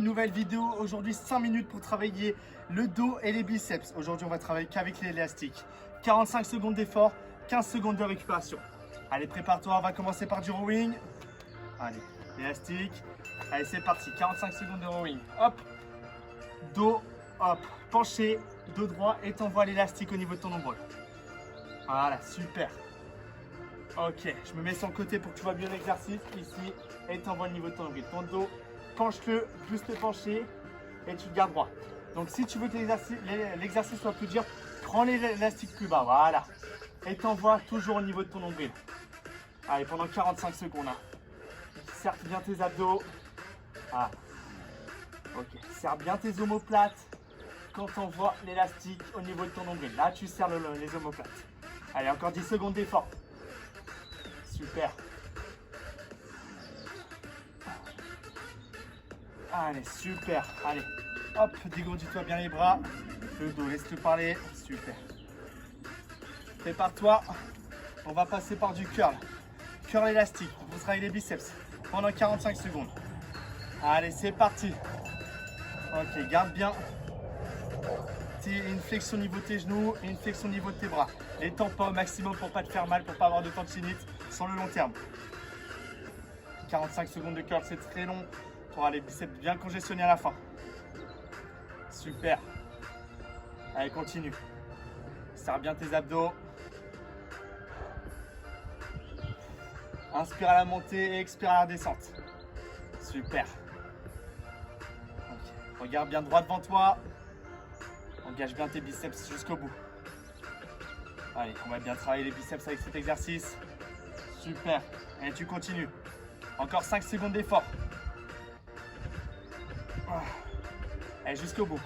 Nouvelle vidéo, aujourd'hui 5 minutes pour travailler le dos et les biceps. Aujourd'hui on va travailler qu'avec l'élastique. 45 secondes d'effort, 15 secondes de récupération. Allez, prépare-toi, on va commencer par du rowing. Allez, l'élastique. Allez, c'est parti, 45 secondes de rowing. Hop, dos, hop, penché, dos droit et t'envoies l'élastique au niveau de ton nombril. Voilà, super. Ok, je me mets sur le côté pour que tu vois bien l'exercice ici et t'envoies le niveau de ton nombril. Ton dos, penche-le, juste penché et tu le gardes droit. Donc si tu veux que l'exercice soit plus dur, prends l'élastique plus bas, voilà. Et t'envoies toujours au niveau de ton nombril. Allez, pendant 45 secondes. Hein. Serre bien tes abdos. Ah. Ok, serre bien tes omoplates quand t'envoies l'élastique au niveau de ton nombril. Là, tu serres les omoplates. Allez, encore 10 secondes d'effort. Super. Allez, super. Allez, hop, dégourdis-toi bien les bras. Le dos, laisse-le parler. Super. Prépare-toi. On va passer par du curl. Curl élastique. On va travailler les biceps pendant 45 secondes. Allez, c'est parti. Ok, garde bien. Une flexion au niveau de tes genoux et une flexion au niveau de tes bras. Les temps pas au maximum pour pas te faire mal, pour pas avoir de tendinite sur le long terme. 45 secondes de curl, c'est très long. Tu auras les biceps bien congestionnés à la fin. Super. Allez, continue. Serre bien tes abdos. Inspire à la montée et expire à la descente. Super. Okay. Regarde bien droit devant toi. Engage bien tes biceps jusqu'au bout. Allez, on va bien travailler les biceps avec cet exercice. Super. Et tu continues. Encore 5 secondes d'effort. Allez, jusqu'au bout.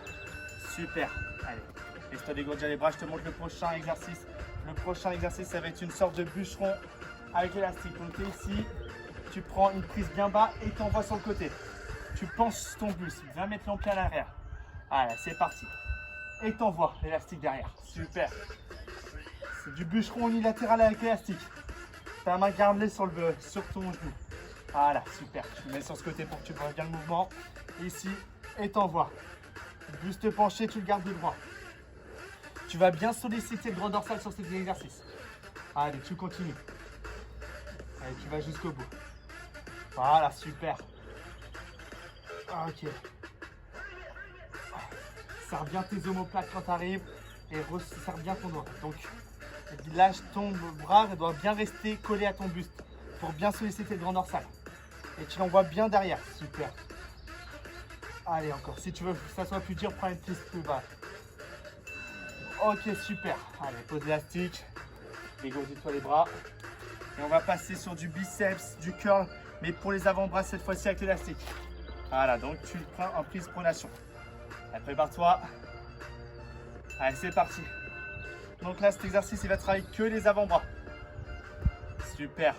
Super. Allez, laisse-toi dégourdir les bras. Je te montre le prochain exercice. Le prochain exercice, ça va être une sorte de bûcheron avec l'élastique. Donc, tu es ici. Tu prends une prise bien bas et tu envoies sur le côté. Tu penches ton buste. Viens mettre l'ompied à l'arrière. Allez, c'est parti. Et t'envoies l'élastique derrière. Super. C'est du bûcheron unilatéral avec l'élastique. Ta main garde-les sur ton genou. Voilà, super. Je me mets sur ce côté pour que tu vois bien le mouvement. Ici, et t'envoies. Buste penché, tu le gardes de droit. Tu vas bien solliciter le grand dorsal sur cet exercice. Allez, tu continues. Allez, tu vas jusqu'au bout. Voilà, super. Ok. Serre bien tes omoplates quand tu arrives et resserre bien ton doigt. Donc, lâche ton bras, doit bien rester collé à ton buste pour bien solliciter le grand dorsal. Et tu l'envoies bien derrière. Super. Allez, encore. Si tu veux que ça soit plus dur, prends une prise plus bas. Ok, super. Allez, pose l'élastique. Dégourdis-toi les bras. Et on va passer sur du biceps, du curl, mais pour les avant-bras cette fois-ci avec l'élastique. Voilà, donc tu le prends en prise pronation. Allez, prépare-toi. Allez, c'est parti. Donc là, cet exercice, il va travailler que les avant-bras. Super.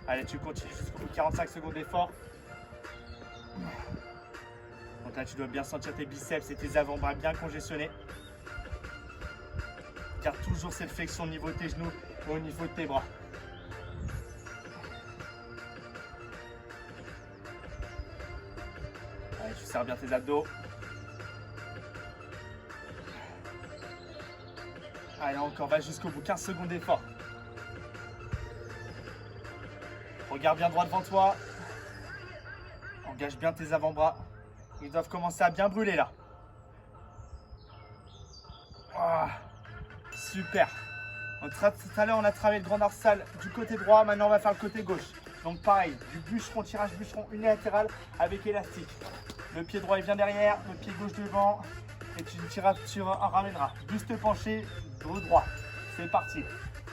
Allez, tu continues jusqu'au bout de 45 secondes d'effort. Donc là, tu dois bien sentir tes biceps et tes avant-bras bien congestionnés. Garde toujours cette flexion au niveau de tes genoux et au niveau de tes bras. Allez, tu serres bien tes abdos. Allez, encore, va jusqu'au bout, 15 secondes d'effort. Regarde bien droit devant toi. Engage bien tes avant-bras. Ils doivent commencer à bien brûler là. Oh, super. Donc, tout à l'heure, on a travaillé le grand dorsal du côté droit. Maintenant, on va faire le côté gauche. Donc, pareil, du bûcheron, tirage bûcheron unilatéral avec élastique. Le pied droit est bien derrière, le pied gauche devant. Et tu en ramèneras. Buste penché, dos droit. C'est parti.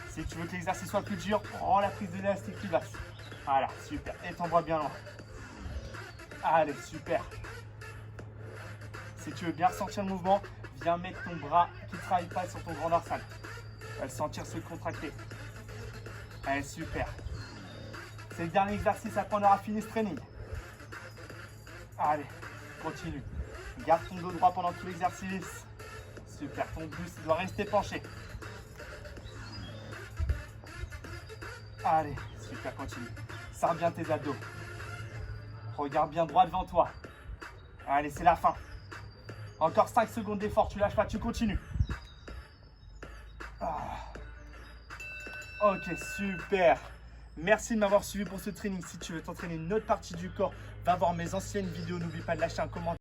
Si tu veux que l'exercice soit plus dur, prends la prise d'élastique plus basse. Voilà, super. Et t'envoies bien loin. Allez, super. Si tu veux bien ressentir le mouvement, viens mettre ton bras qui ne travaille pas sur ton grand dorsal. Tu vas le sentir se contracter. Allez, super. C'est le dernier exercice, après on aura fini ce training. Allez, continue. Garde ton dos droit pendant tout l'exercice. Super, ton buste doit rester penché. Allez, super, continue. Serre bien tes abdos. Regarde bien droit devant toi. Allez, c'est la fin. Encore 5 secondes d'effort, tu lâches pas, tu continues. Ah. Ok, super. Merci de m'avoir suivi pour ce training. Si tu veux t'entraîner une autre partie du corps, va voir mes anciennes vidéos. N'oublie pas de lâcher un commentaire.